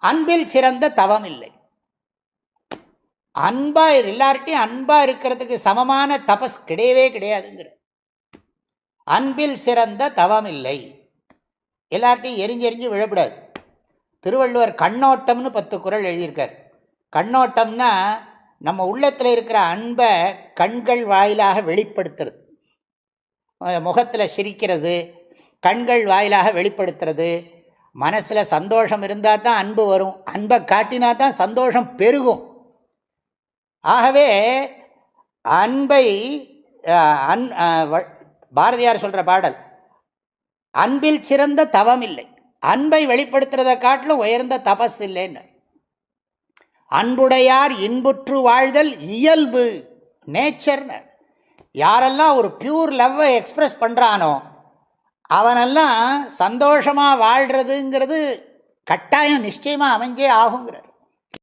அன்பில் சிறந்த தவம் இல்லை. அன்பா எல்லார்ட்டையும் அன்பா இருக்கிறதுக்கு சமமான தபஸ் கிடையவே கிடையாதுங்கிற. அன்பில் சிறந்த தவம் இல்லை. எல்லார்ட்டையும் எரிஞ்செறிஞ்சு விழப்படாது. திருவள்ளுவர் கண்ணோட்டம்னு 10 குறள் எழுதியிருக்கார். கண்ணோட்டம்னா நம்ம உள்ளத்தில் இருக்கிற அன்பை கண்கள் வாயிலாக வெளிப்படுத்துறது. முகத்தில் சிரிக்கிறது கண்கள் வாயிலாக வெளிப்படுத்துறது. மனசில் சந்தோஷம் இருந்தால் தான் அன்பு வரும். அன்பை காட்டினா தான் சந்தோஷம் பெருகும். ஆகவே அன்பை பாரதியார் சொல்கிற பாடல், அன்பில் சிறந்த தவம் இல்லை. அன்பை வெளிப்படுத்துறதை காட்டிலும் உயர்ந்த தபஸ் இல்லைன்னு. அன்புடையார் இன்புற்று வாழ்தல் இயல்பு, நேச்சர்னு. யாரெல்லாம் ஒரு பியூர் லவ்வை எக்ஸ்பிரஸ் பண்ணுறானோ அவனெல்லாம் சந்தோஷமாக வாழ்கிறதுங்கிறது கட்டாயம் நிச்சயமாக அமைஞ்சே ஆகுங்கிறார்.